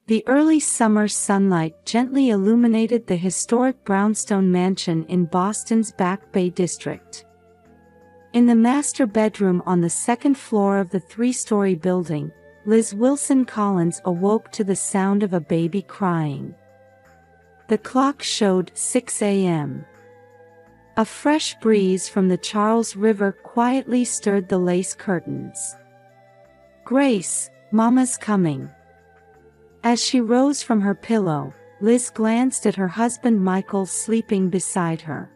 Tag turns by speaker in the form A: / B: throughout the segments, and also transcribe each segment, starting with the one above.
A: The early summer sunlight gently illuminated the historic brownstone mansion in Boston's Back Bay district. In the master bedroom on the second floor of the three-story building, Liz Wilson Collins awoke to the sound of a baby crying. The clock showed 6 a.m. A fresh breeze from the Charles River quietly stirred the lace curtains. "Grace, Mama's coming." As she rose from her pillow, Liz glanced at her husband Michael sleeping beside her.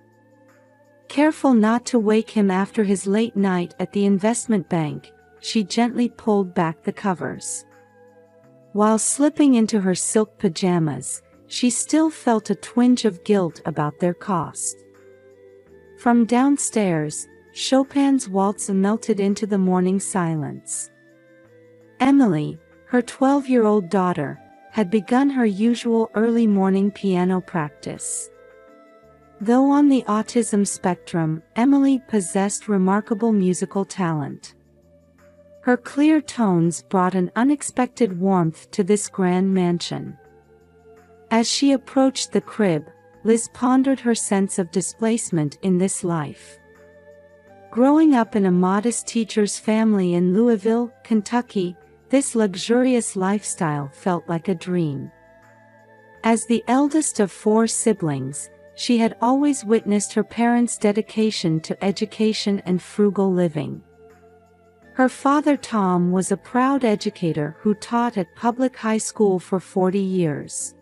A: Careful not to wake him after his late night at the investment bank, she gently pulled back the covers. While slipping into her silk pajamas, she still felt a twinge of guilt about their cost. From downstairs, Chopin's waltz melted into the morning silence. Emily, her 12-year-old daughter, had begun her usual early morning piano practice. Though on the autism spectrum, Emily possessed remarkable musical talent. Her clear tones brought an unexpected warmth to this grand mansion. As she approached the crib, Liz pondered her sense of displacement in this life. Growing up in a modest teacher's family in Louisville, Kentucky, this luxurious lifestyle felt like a dream. As the eldest of 4 siblings, she had always witnessed her parents' dedication to education and frugal living. Her father Tom was a proud educator who taught at public high school for 40 years.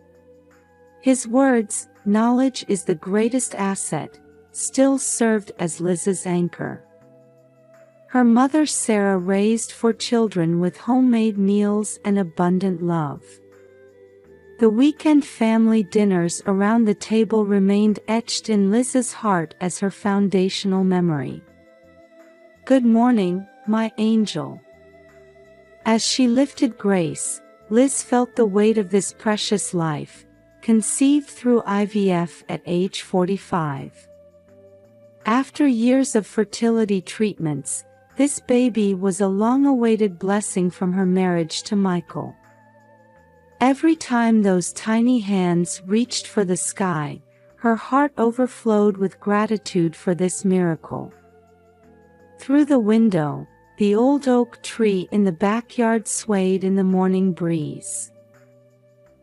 A: His words, "Knowledge is the greatest asset," still served as Liz's anchor. Her mother Sarah raised 4 children with homemade meals and abundant love. The weekend family dinners around the table remained etched in Liz's heart as her foundational memory. "Good morning, my angel." As she lifted Grace, Liz felt the weight of this precious life, conceived through IVF at age 45. After years of fertility treatments, this baby was a long-awaited blessing from her marriage to Michael. Every time those tiny hands reached for the sky, her heart overflowed with gratitude for this miracle. Through the window, the old oak tree in the backyard swayed in the morning breeze.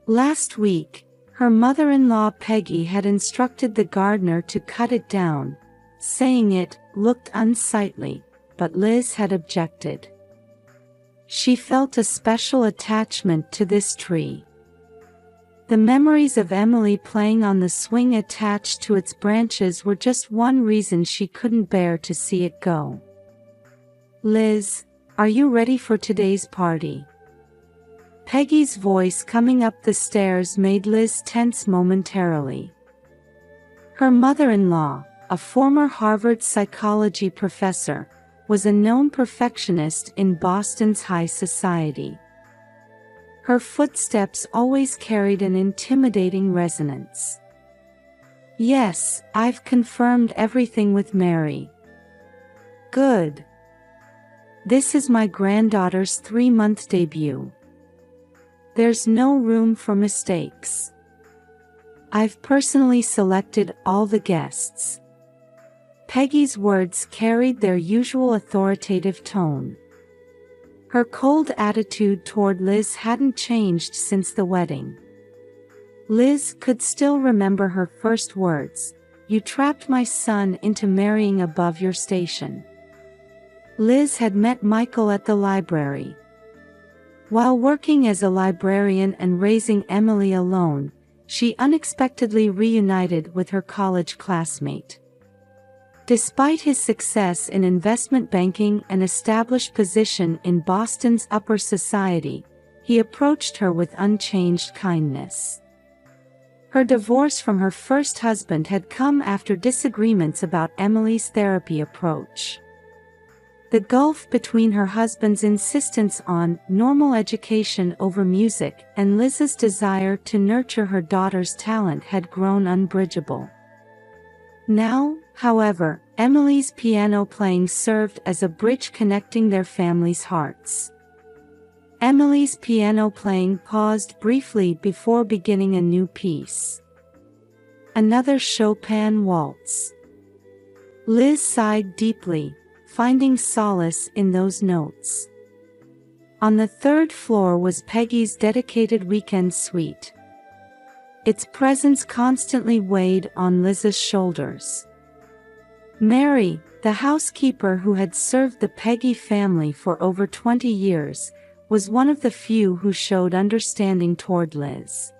A: Last week, her mother-in-law Peggy had instructed the gardener to cut it down, saying it looked unsightly, but Liz had objected. She felt a special attachment to this tree. The memories of Emily playing on the swing attached to its branches were just one reason she couldn't bear to see it go. "Liz, are you ready for today's party?" Peggy's voice coming up the stairs made Liz tense momentarily. Her mother-in-law, a former Harvard psychology professor, was a known perfectionist in Boston's high society. Her footsteps always carried an intimidating resonance. "Yes, I've confirmed everything with Mary." "Good. This is my granddaughter's 3-month debut. There's no room for mistakes. I've personally selected all the guests." Peggy's words carried their usual authoritative tone. Her cold attitude toward Liz hadn't changed since the wedding. Liz could still remember her first words, "You trapped my son into marrying above your station." Liz had met Michael at the library. While working as a librarian and raising Emily alone, she unexpectedly reunited with her college classmate. Despite his success in investment banking and established position in Boston's upper society, he approached her with unchanged kindness. Her divorce from her first husband had come after disagreements about Emily's therapy approach. The gulf between her husband's insistence on normal education over music and Liz's desire to nurture her daughter's talent had grown unbridgeable. Now, however, Emily's piano playing served as a bridge connecting their families' hearts. Emily's piano playing paused briefly before beginning a new piece. Another Chopin waltz. Liz sighed deeply, finding solace in those notes. On the third floor was Peggy's dedicated weekend suite. Its presence constantly weighed on Liz's shoulders. Mary, the housekeeper who had served the Peggy family for over 20 years, was one of the few who showed understanding toward Liz.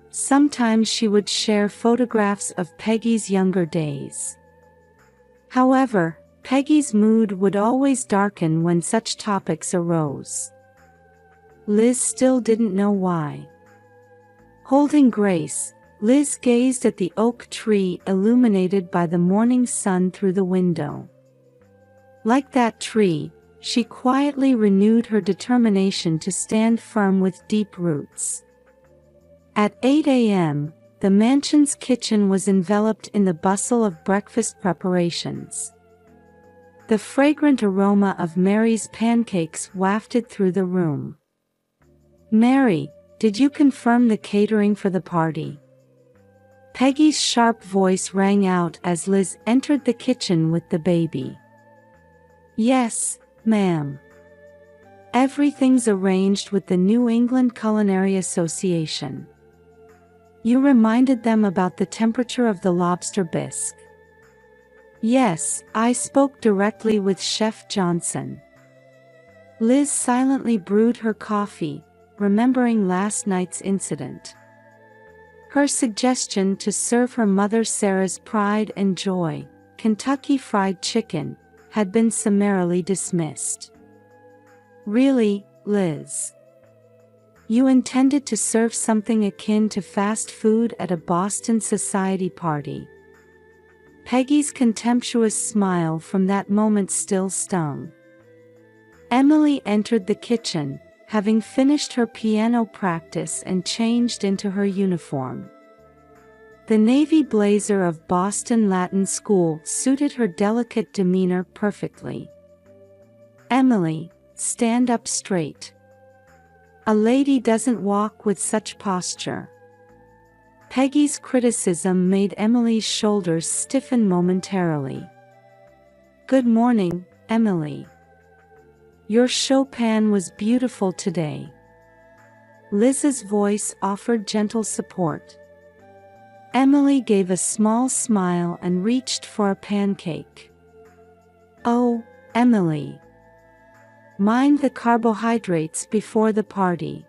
A: Sometimes she would share photographs of Peggy's younger days. However, Peggy's mood would always darken when such topics arose. Liz still didn't know why. Holding Grace, Liz gazed at the oak tree illuminated by the morning sun through the window. Like that tree, she quietly renewed her determination to stand firm with deep roots. At 8 a.m., the mansion's kitchen was enveloped in the bustle of breakfast preparations. The fragrant aroma of Mary's pancakes wafted through the room. "Mary, did you confirm the catering for the party?" Peggy's sharp voice rang out as Liz entered the kitchen with the baby. "Yes, ma'am. Everything's arranged with the New England Culinary Association. You reminded them about the temperature of the lobster bisque?" "Yes, I spoke directly with Chef Johnson." Liz silently brewed her coffee, remembering last night's incident. Her suggestion to serve her mother Sarah's pride and joy, Kentucky Fried Chicken, had been summarily dismissed. "Really, Liz? You intended to serve something akin to fast food at a Boston society party?" Peggy's contemptuous smile from that moment still stung. Emily entered the kitchen, having finished her piano practice and changed into her uniform. The navy blazer of Boston Latin School suited her delicate demeanor perfectly. "Emily, stand up straight. A lady doesn't walk with such posture." Peggy's criticism made Emily's shoulders stiffen momentarily. "Good morning, Emily. Your Chopin was beautiful today." Liz's voice offered gentle support. Emily gave a small smile and reached for a pancake. "Oh, Emily. Mind the carbohydrates before the party."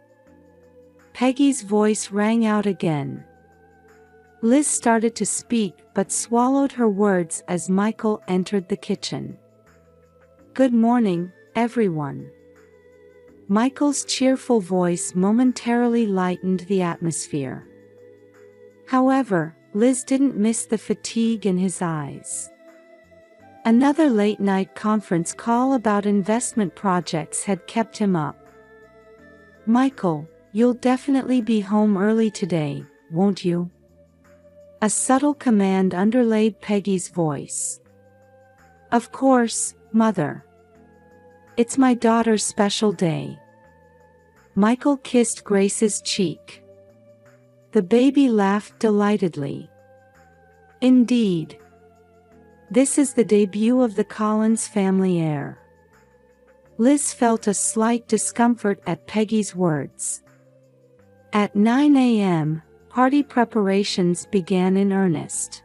A: Peggy's voice rang out again. Liz started to speak but swallowed her words as Michael entered the kitchen. "Good morning, everyone." Michael's cheerful voice momentarily lightened the atmosphere. However, Liz didn't miss the fatigue in his eyes. Another late-night conference call about investment projects had kept him up. "Michael, you'll definitely be home early today, won't you?" A subtle command underlaid Peggy's voice. "Of course, Mother. It's my daughter's special day." Michael kissed Grace's cheek. The baby laughed delightedly. "Indeed. This is the debut of the Collins family heir." Liz felt a slight discomfort at Peggy's words. At 9 a.m., party preparations began in earnest.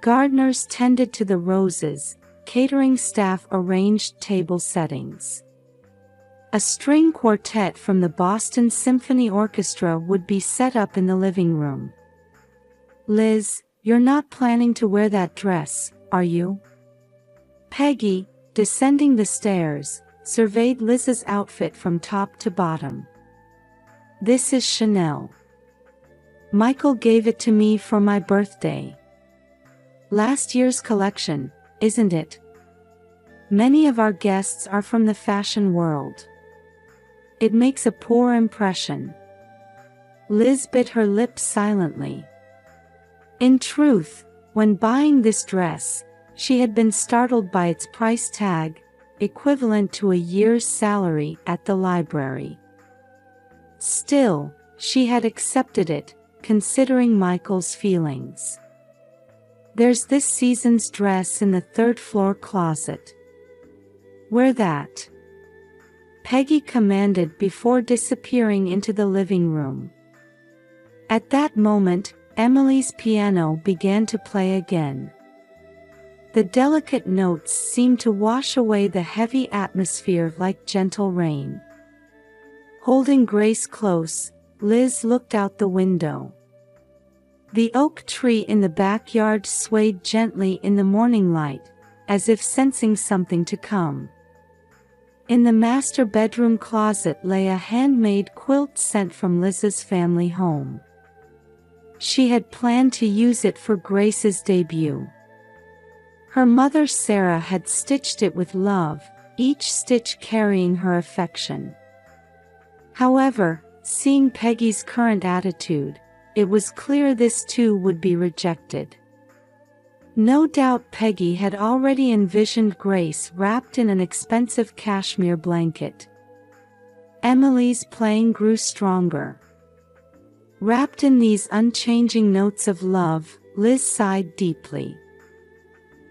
A: Gardeners tended to the roses, catering staff arranged table settings. A string quartet from the Boston Symphony Orchestra would be set up in the living room. "Liz, you're not planning to wear that dress, are you?" Peggy, descending the stairs, surveyed Liz's outfit from top to bottom. "This is Chanel. Michael gave it to me for my birthday. Last year's collection, isn't it? Many of our guests are from the fashion world. It makes a poor impression." Liz bit her lips silently. In truth, when buying this dress, she had been startled by its price tag, equivalent to a year's salary at the library. Still, she had accepted it, considering Michael's feelings. "There's this season's dress in the third-floor closet. Wear that," Peggy commanded before disappearing into the living room. At that moment, Emily's piano began to play again. The delicate notes seemed to wash away the heavy atmosphere like gentle rain. Holding Grace close, Liz looked out the window. The oak tree in the backyard swayed gently in the morning light, as if sensing something to come. In the master bedroom closet lay a handmade quilt sent from Liz's family home. She had planned to use it for Grace's debut. Her mother Sarah had stitched it with love, each stitch carrying her affection. However, seeing Peggy's current attitude, it was clear this too would be rejected. No doubt Peggy had already envisioned Grace wrapped in an expensive cashmere blanket. Emily's playing grew stronger. Wrapped in these unchanging notes of love, Liz sighed deeply.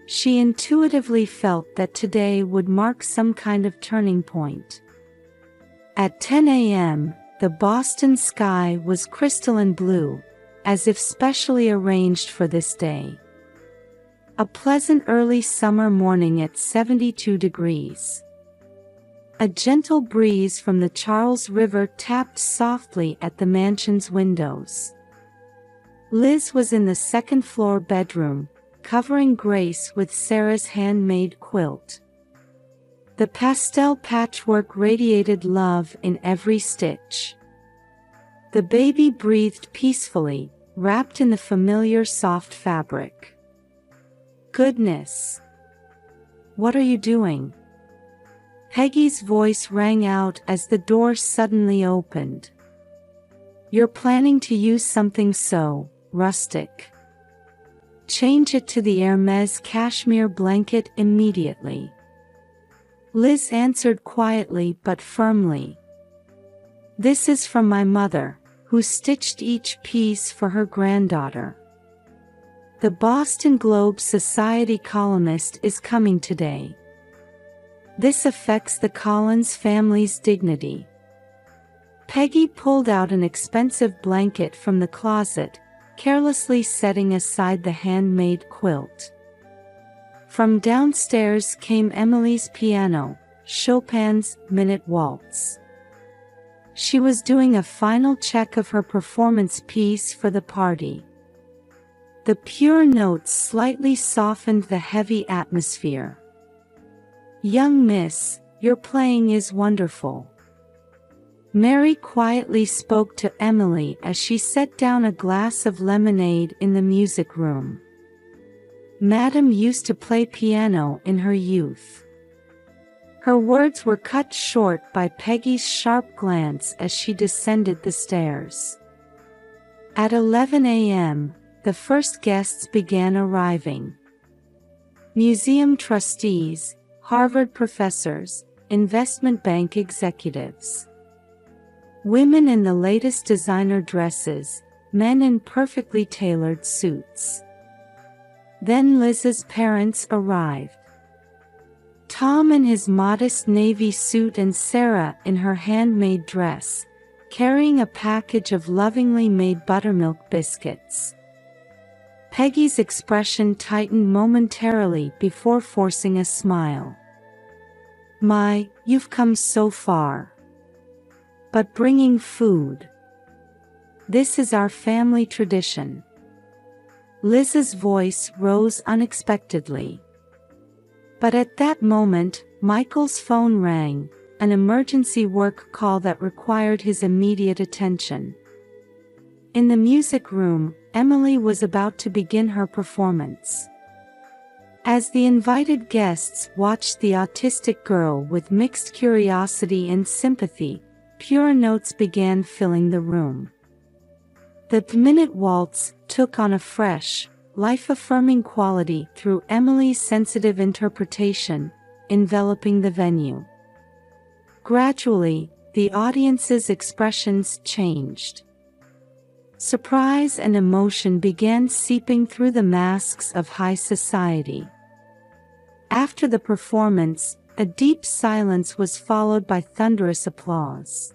A: She intuitively felt that today would mark some kind of turning point. At 10 a.m., the Boston sky was crystalline blue, as if specially arranged for this day. A pleasant early summer morning at 72 degrees. A gentle breeze from the Charles River tapped softly at the mansion's windows. Liz was in the second-floor bedroom, covering Grace with Sarah's handmade quilt. The pastel patchwork radiated love in every stitch. The baby breathed peacefully, wrapped in the familiar soft fabric. "Goodness! What are you doing?" Peggy's voice rang out as the door suddenly opened. "You're planning to use something so rustic. Change it to the Hermes cashmere blanket immediately." Liz answered quietly but firmly. "This is from my mother, who stitched each piece for her granddaughter. The Boston Globe Society columnist is coming today. This affects the Collins family's dignity." Peggy pulled out an expensive blanket from the closet, carelessly setting aside the handmade quilt. From downstairs came Emily's piano, Chopin's Minute Waltz. She was doing a final check of her performance piece for the party. The pure notes slightly softened the heavy atmosphere. "Young miss, your playing is wonderful." Mary quietly spoke to Emily as she set down a glass of lemonade in the music room. "Madam used to play piano in her youth." Her words were cut short by Peggy's sharp glance as she descended the stairs. At 11 a.m., the first guests began arriving. Museum trustees, Harvard professors, investment bank executives. Women in the latest designer dresses, men in perfectly tailored suits. Then Liz's parents arrived. Tom in his modest navy suit and Sarah in her handmade dress, carrying a package of lovingly made buttermilk biscuits. Peggy's expression tightened momentarily before forcing a smile. "My, you've come so far. But bringing food. This is our family tradition." Liz's voice rose unexpectedly. But at that moment, Michael's phone rang, an emergency work call that required his immediate attention. In the music room, Emily was about to begin her performance. As the invited guests watched the autistic girl with mixed curiosity and sympathy, pure notes began filling the room. The Minute Waltz took on a fresh, life-affirming quality through Emily's sensitive interpretation, enveloping the venue. Gradually, the audience's expressions changed. Surprise and emotion began seeping through the masks of high society. After the performance, a deep silence was followed by thunderous applause.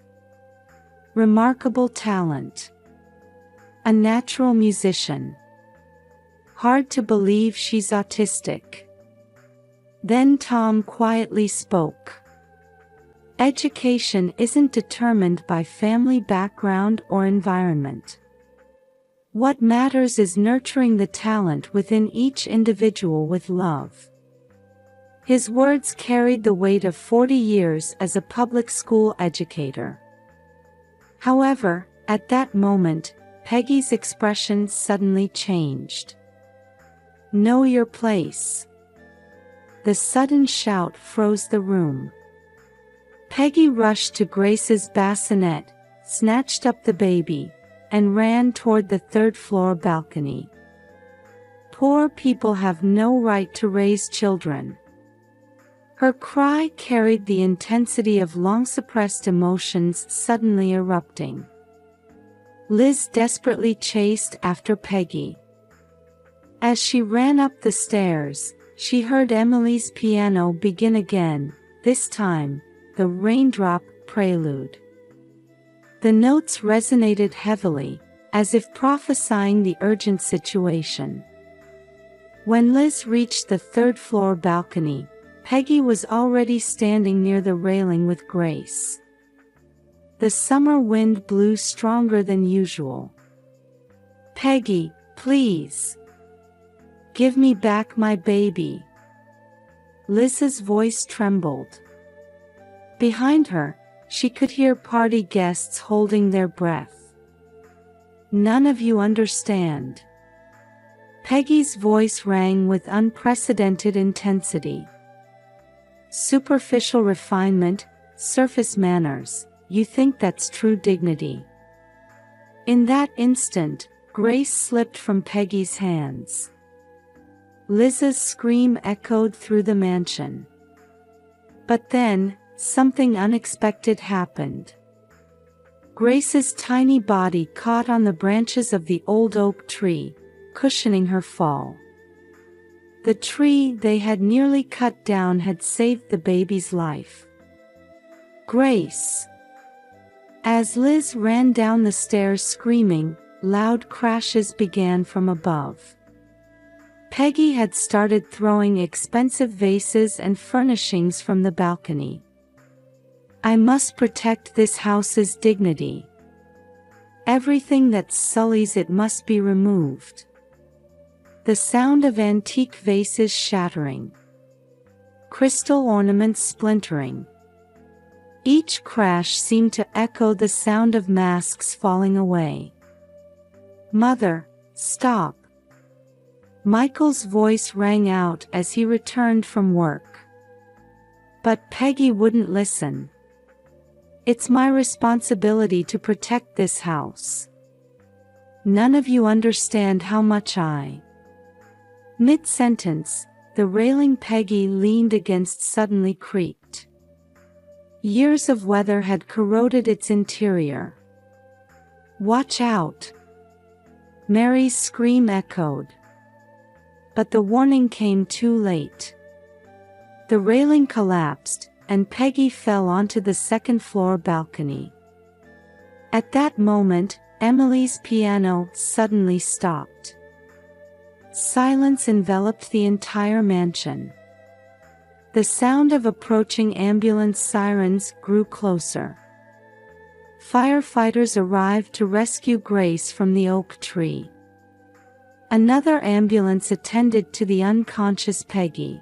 A: Remarkable talent. A natural musician. Hard to believe she's autistic. Then Tom quietly spoke. Education isn't determined by family background or environment. What matters is nurturing the talent within each individual with love. His words carried the weight of 40 years as a public school educator. However, at that moment, Peggy's expression suddenly changed. Know your place. The sudden shout froze the room. Peggy rushed to Grace's bassinet, snatched up the baby, and ran toward the third-floor balcony. Poor people have no right to raise children. Her cry carried the intensity of long-suppressed emotions suddenly erupting. Liz desperately chased after Peggy. As she ran up the stairs, she heard Emily's piano begin again, this time, the Raindrop Prelude. The notes resonated heavily, as if prophesying the urgent situation. When Liz reached the third-floor balcony, Peggy was already standing near the railing with Grace. The summer wind blew stronger than usual. Peggy, please. Give me back my baby. Liz's voice trembled. Behind her, she could hear party guests holding their breath. None of you understand. Peggy's voice rang with unprecedented intensity. Superficial refinement, surface manners, you think that's true dignity. In that instant, Grace slipped from Peggy's hands. Liz's scream echoed through the mansion. But then, something unexpected happened. Grace's tiny body caught on the branches of the old oak tree, cushioning her fall. The tree they had nearly cut down had saved the baby's life. Grace! As Liz ran down the stairs screaming, loud crashes began from above. Peggy had started throwing expensive vases and furnishings from the balcony. I must protect this house's dignity. Everything that sullies it must be removed. The sound of antique vases shattering. Crystal ornaments splintering. Each crash seemed to echo the sound of masks falling away. Mother, stop. Michael's voice rang out as he returned from work. But Peggy wouldn't listen. It's my responsibility to protect this house. None of you understand how much I... Mid-sentence, the railing Peggy leaned against suddenly creaked. Years of weather had corroded its interior. Watch out! Mary's scream echoed. But the warning came too late. The railing collapsed, and Peggy fell onto the second-floor balcony. At that moment, Emily's piano suddenly stopped. Silence enveloped the entire mansion. The sound of approaching ambulance sirens grew closer. Firefighters arrived to rescue Grace from the oak tree. Another ambulance attended to the unconscious Peggy.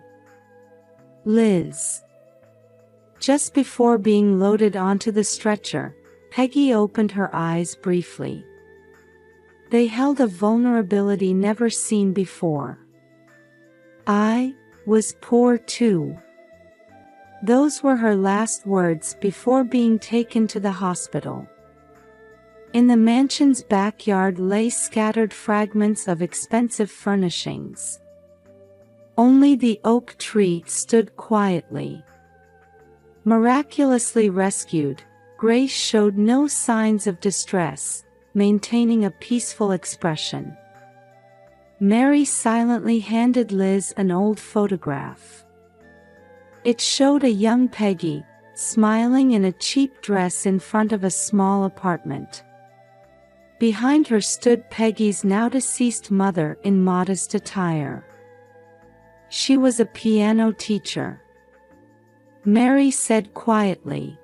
A: Liz. Just before being loaded onto the stretcher, Peggy opened her eyes briefly. They held a vulnerability never seen before. I was poor too. Those were her last words before being taken to the hospital. In the mansion's backyard lay scattered fragments of expensive furnishings. Only the oak tree stood quietly. Miraculously rescued, Grace showed no signs of distress, maintaining a peaceful expression. Mary silently handed Liz an old photograph. It showed a young Peggy, smiling in a cheap dress in front of a small apartment. Behind her stood Peggy's now-deceased mother in modest attire. She was a piano teacher. Mary said quietly.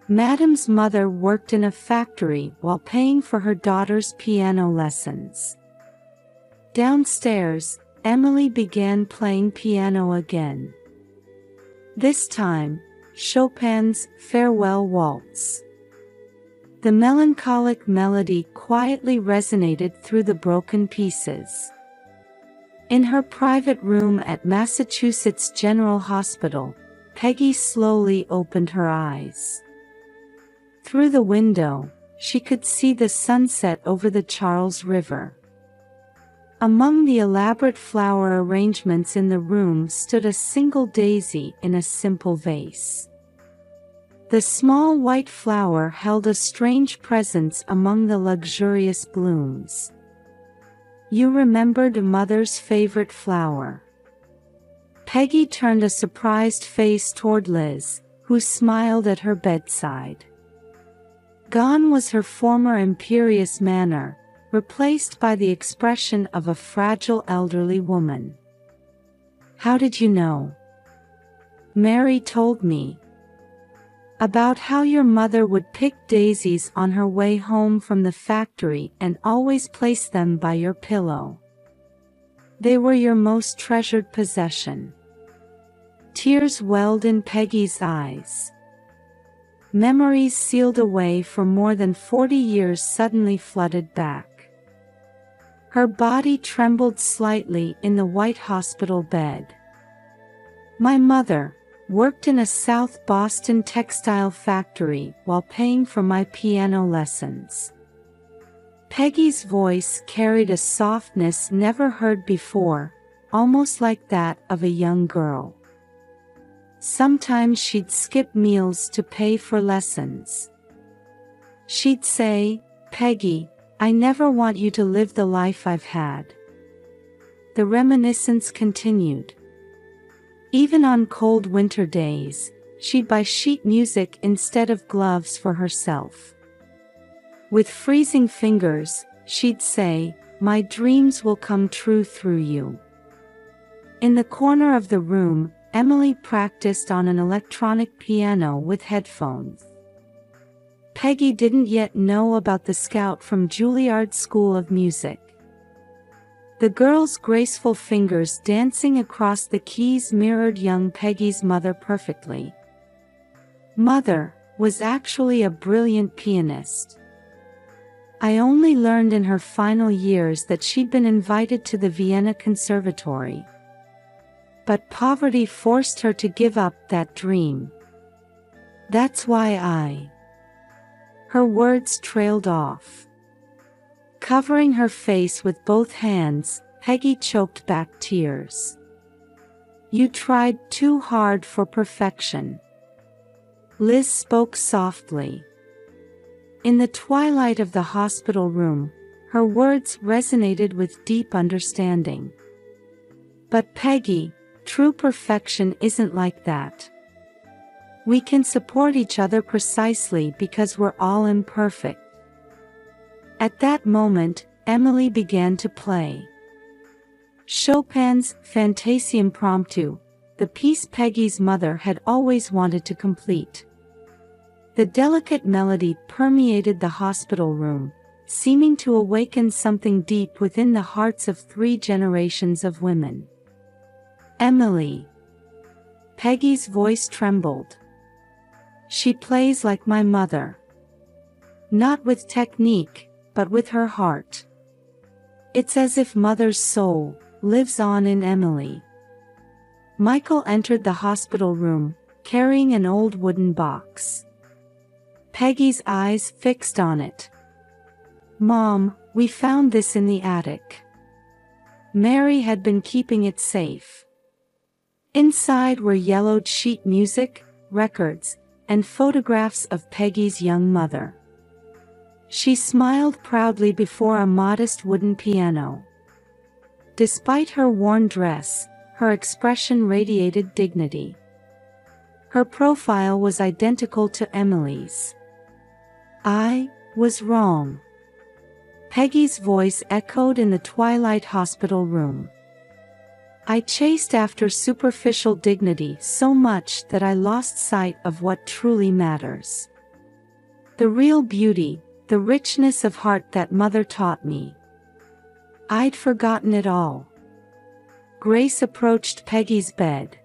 A: Madam's mother worked in a factory while paying for her daughter's piano lessons. Downstairs, Emily began playing piano again. This time, Chopin's Farewell Waltz. The melancholic melody quietly resonated through the broken pieces. In her private room at Massachusetts General Hospital, Peggy slowly opened her eyes. Through the window, she could see the sunset over the Charles River. Among the elaborate flower arrangements in the room stood a single daisy in a simple vase. The small white flower held a strange presence among the luxurious blooms. You remembered Mother's favorite flower. Peggy turned a surprised face toward Liz, who smiled at her bedside. Gone was her former imperious manner, replaced by the expression of a fragile elderly woman. How did you know? Mary told me. About how your mother would pick daisies on her way home from the factory and always place them by your pillow. They were your most treasured possession. Tears welled in Peggy's eyes. Memories sealed away for more than 40 years suddenly flooded back. Her body trembled slightly in the white hospital bed. My mother worked in a South Boston textile factory while paying for my piano lessons. Peggy's voice carried a softness never heard before, almost like that of a young girl. Sometimes she'd skip meals to pay for lessons. She'd say, "Peggy, I never want you to live the life I've had." The reminiscence continued. Even on cold winter days, she'd buy sheet music instead of gloves for herself. With freezing fingers, she'd say, "My dreams will come true through you." In the corner of the room, Emily practiced on an electronic piano with headphones. Peggy didn't yet know about the scout from Juilliard School of Music. The girl's graceful fingers dancing across the keys mirrored young Peggy's mother perfectly. Mother was actually a brilliant pianist. I only learned in her final years that she'd been invited to the Vienna Conservatory. But poverty forced her to give up that dream. That's why Her words trailed off. Covering her face with both hands, Peggy choked back tears. You tried too hard for perfection. Liz spoke softly. In the twilight of the hospital room, her words resonated with deep understanding. But Peggy, true perfection isn't like that. We can support each other precisely because we're all imperfect. At that moment, Emily began to play Chopin's Fantasie Impromptu, the piece Peggy's mother had always wanted to complete. The delicate melody permeated the hospital room, seeming to awaken something deep within the hearts of 3 generations of women. Emily. Peggy's voice trembled. She plays like my mother. Not with technique, but with her heart. It's as if Mother's soul lives on in Emily. Michael entered the hospital room, carrying an old wooden box. Peggy's eyes fixed on it. Mom, we found this in the attic. Mary had been keeping it safe. Inside were yellowed sheet music, records, and photographs of Peggy's young mother. She smiled proudly before a modest wooden piano. Despite her worn dress, her expression radiated dignity. Her profile was identical to Emily's. "I was wrong," Peggy's voice echoed in the twilight hospital room. "I chased after superficial dignity so much that I lost sight of what truly matters. The real beauty, the richness of heart that mother taught me. I'd forgotten it all." Grace approached Peggy's bed.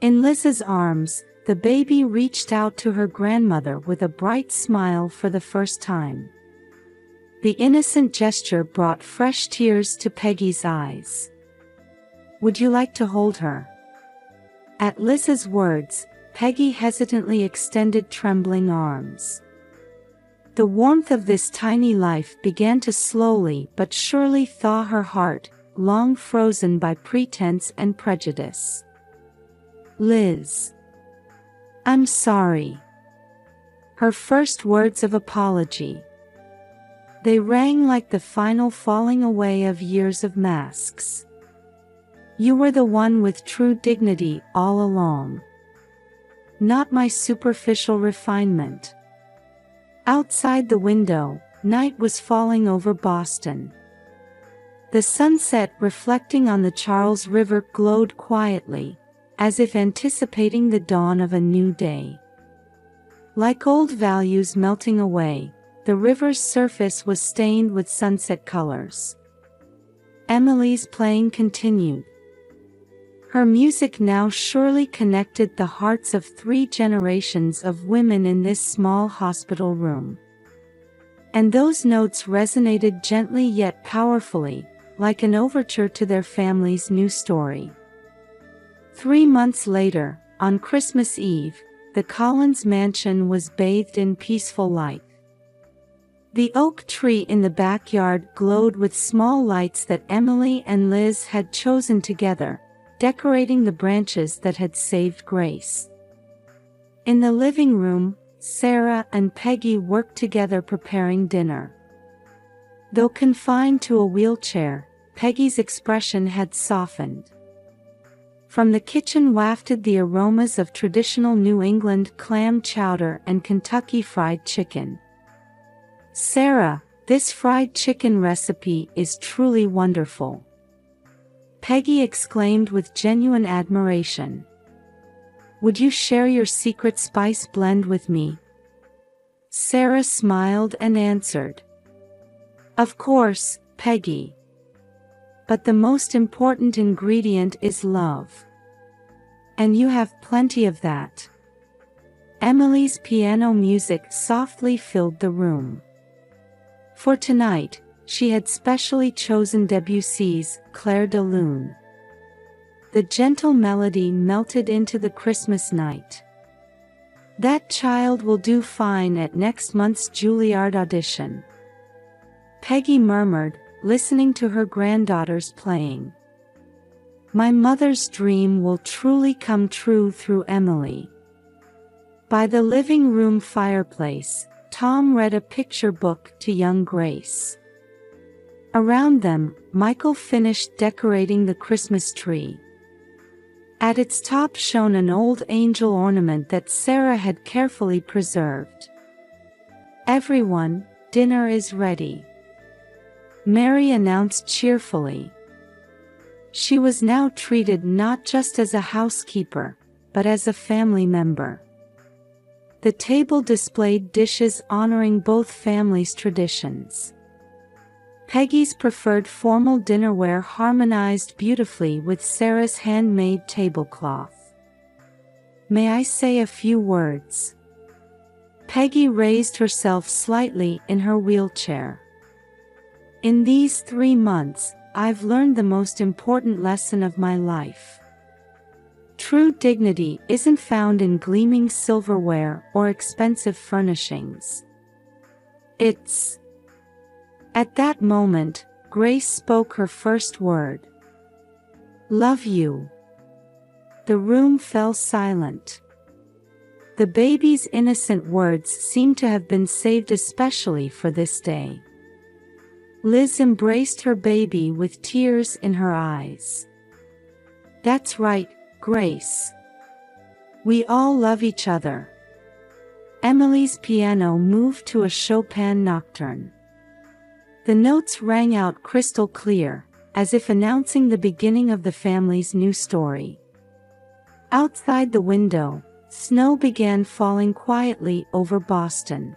A: In Liz's arms, the baby reached out to her grandmother with a bright smile for the first time. The innocent gesture brought fresh tears to Peggy's eyes. "Would you like to hold her?" At Liz's words, Peggy hesitantly extended trembling arms. The warmth of this tiny life began to slowly but surely thaw her heart, long frozen by pretense and prejudice. "Liz, I'm sorry." Her first words of apology. They rang like the final falling away of years of masks. "You were the one with true dignity all along. Not my superficial refinement." Outside the window, night was falling over Boston. The sunset reflecting on the Charles River glowed quietly, as if anticipating the dawn of a new day. Like old values melting away, the river's surface was stained with sunset colors. Emily's playing continued. Her music now surely connected the hearts of 3 generations of women in this small hospital room. And those notes resonated gently yet powerfully, like an overture to their family's new story. 3 months later, on Christmas Eve, the Collins mansion was bathed in peaceful light. The oak tree in the backyard glowed with small lights that Emily and Liz had chosen together, decorating the branches that had saved Grace. In the living room, Sarah and Peggy worked together preparing dinner. Though confined to a wheelchair, Peggy's expression had softened. From the kitchen wafted the aromas of traditional New England clam chowder and Kentucky fried chicken. "Sarah, this fried chicken recipe is truly wonderful," Peggy exclaimed with genuine admiration. "Would you share your secret spice blend with me?" Sarah smiled and answered, "Of course, Peggy. But the most important ingredient is love. And you have plenty of that." Emily's piano music softly filled the room. For tonight, she had specially chosen Debussy's Clair de Lune. The gentle melody melted into the Christmas night. "That child will do fine at next month's Juilliard audition," Peggy murmured, listening to her granddaughters playing. "My mother's dream will truly come true through Emily." By the living room fireplace, Tom read a picture book to young Grace. Around them, Michael finished decorating the Christmas tree. At its top shone an old angel ornament that Sarah had carefully preserved. "Everyone, dinner is ready," Mary announced cheerfully. She was now treated not just as a housekeeper, but as a family member. The table displayed dishes honoring both families' traditions. Peggy's preferred formal dinnerware harmonized beautifully with Sarah's handmade tablecloth. "May I say a few words?" Peggy raised herself slightly in her wheelchair. "In these 3 months, I've learned the most important lesson of my life. True dignity isn't found in gleaming silverware or expensive furnishings. It's..." At that moment, Grace spoke her first word. "Love you." The room fell silent. The baby's innocent words seemed to have been saved especially for this day. Liz embraced her baby with tears in her eyes. "That's right, Grace. We all love each other." Emily's piano moved to a Chopin nocturne. The notes rang out crystal clear, as if announcing the beginning of the family's new story. Outside the window, snow began falling quietly over Boston.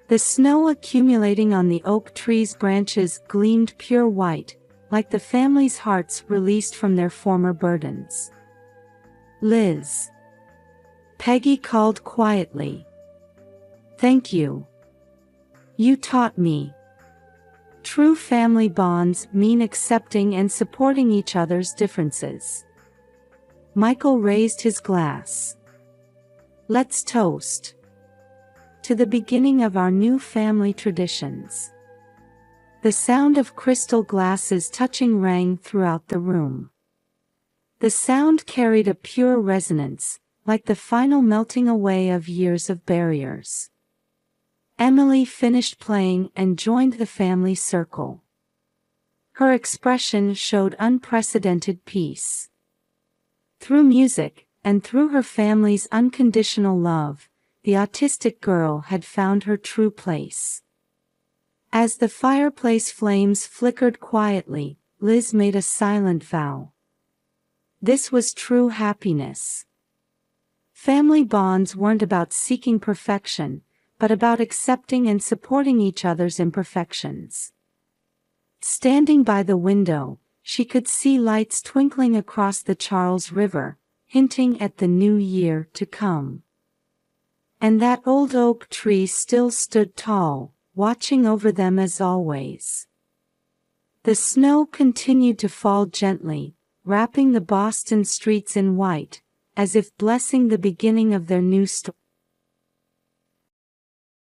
A: The snow accumulating on the oak tree's branches gleamed pure white, like the family's hearts released from their former burdens. "Liz," Peggy called quietly. "Thank you. You taught me. True family bonds mean accepting and supporting each other's differences." Michael raised his glass. "Let's toast to the beginning of our new family traditions." The sound of crystal glasses touching rang throughout the room. The sound carried a pure resonance, like the final melting away of years of barriers. Emily finished playing and joined the family circle. Her expression showed unprecedented peace. Through music, and through her family's unconditional love, the autistic girl had found her true place. As the fireplace flames flickered quietly, Liz made a silent vow. This was true happiness. Family bonds weren't about seeking perfection, but about accepting and supporting each other's imperfections. Standing by the window, she could see lights twinkling across the Charles River, hinting at the new year to come. And that old oak tree still stood tall, watching over them as always. The snow continued to fall gently, wrapping the Boston streets in white, as if blessing the beginning of their new story.